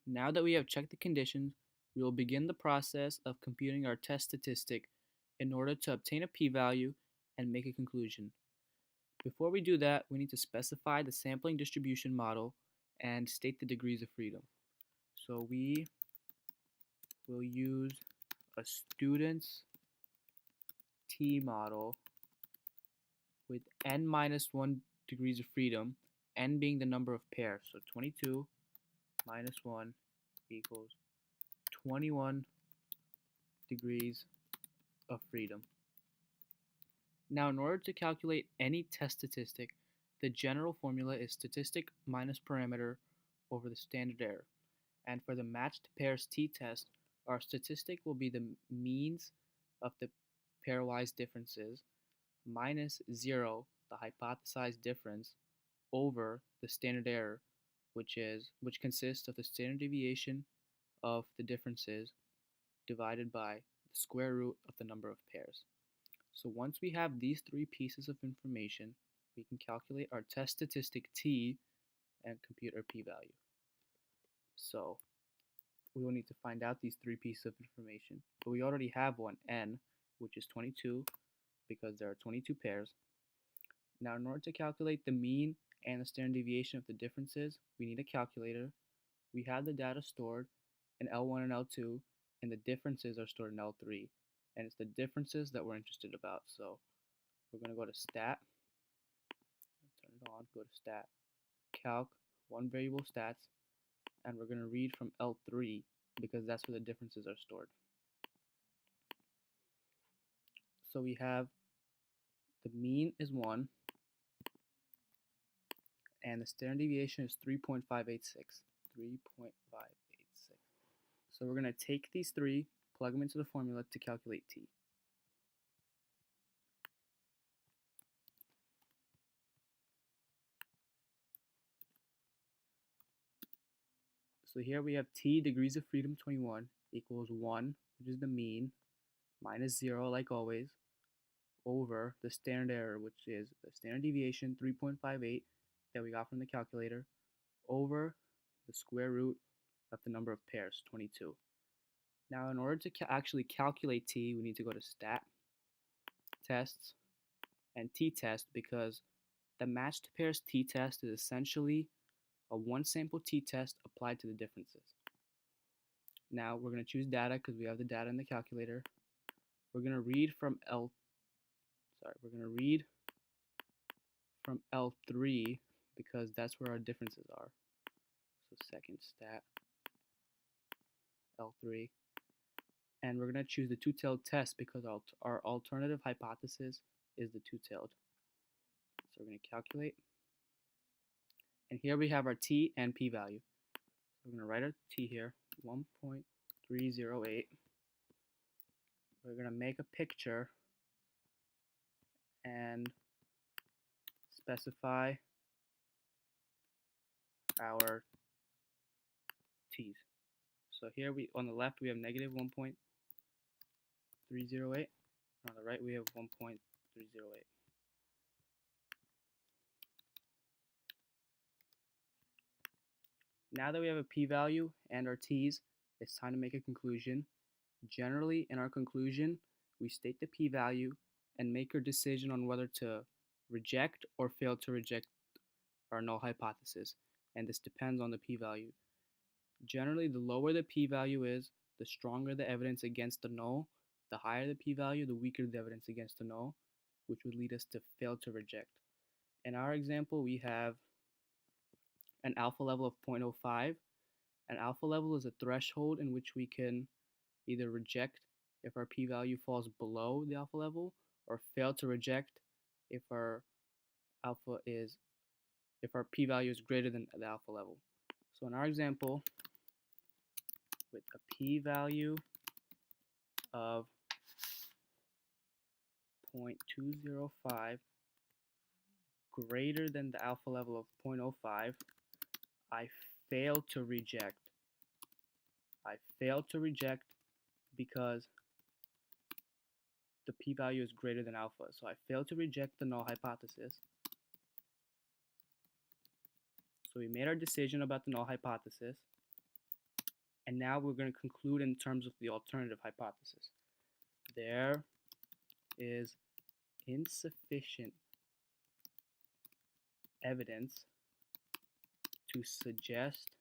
Now that we have checked the conditions, we will begin the process of computing our test statistic in order to obtain a p-value and make a conclusion. Before we do that, we need to specify the sampling distribution model and state the degrees of freedom. So we will use a student's t model with n minus 1 degrees of freedom, n being the number of pairs. So 22 minus 1 equals 21 degrees of freedom. Now, in order to calculate any test statistic, the general formula is statistic minus parameter over the standard error. And for the matched pairs t-test, our statistic will be the means of the pairwise differences minus 0, the hypothesized difference, over the standard error, which consists of the standard deviation of the differences divided by the square root of the number of pairs. So once we have these three pieces of information, we can calculate our test statistic t and compute our p-value. So we will need to find out these three pieces of information. But we already have one, n, which is 22, because there are 22 pairs. Now, in order to calculate the mean and the standard deviation of the differences, we need a calculator. We have the data stored in L1 and L2, and the differences are stored in L3. And it's the differences that we're interested about. So we're going to go to stat, turn it on, go to stat, calc, one variable stats, and we're going to read from L3 because that's where the differences are stored. So we have the mean is 1, and the standard deviation is 3.586. 3.586. So we're going to take these three, plug them into the formula to calculate t. So here we have t degrees of freedom 21 equals 1, which is the mean, minus 0, like always, over the standard error, which is the standard deviation 3.58 that we got from the calculator, over the square root of the number of pairs, 22. Now, in order to actually calculate t, we need to go to stat, tests, and t-test, because the matched pairs t-test is essentially a one-sample t-test applied to the differences. Now, we're going to choose data because we have the data in the calculator. We're going to read from L3 because that's where our differences are. So second stat, L3. And we're going to choose the two-tailed test because our alternative hypothesis is the two-tailed. So we're going to calculate. And here we have our t and p-value. So we're going to write our t here, 1.308. We're going to make a picture and specify our t's. So here on the left we have negative 1.308, and on the right we have 1.308. Now that we have a p-value and our t's, it's time to make a conclusion. Generally, in our conclusion, we state the p-value and make our decision on whether to reject or fail to reject our null hypothesis, and this depends on the p-value. Generally, the lower the p-value is, the stronger the evidence against the null. The higher the p-value, the weaker the evidence against the null, which would lead us to fail to reject. In our example, we have an alpha level of 0.05. An alpha level is a threshold in which we can either reject if our p-value falls below the alpha level, or fail to reject if our p-value is greater than the alpha level. So in our example, with a p-value of 0.205 greater than the alpha level of 0.05, I fail to reject. I fail to reject because the p-value is greater than alpha. So I fail to reject the null hypothesis. So we made our decision about the null hypothesis. And now we're going to conclude in terms of the alternative hypothesis. There is insufficient evidence to suggest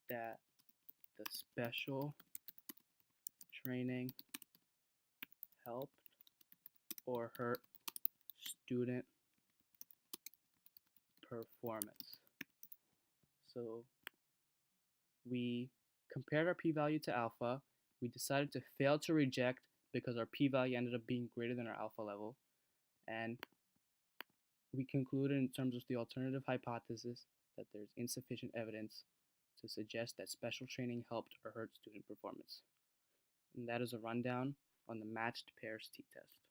that the special training helped or hurt student performance. So we compared our p-value to alpha. We decided to fail to reject because our p-value ended up being greater than our alpha level. And we concluded in terms of the alternative hypothesis that there's insufficient evidence to suggest that special training helped or hurt student performance. And that is a rundown on the matched pairs t-test.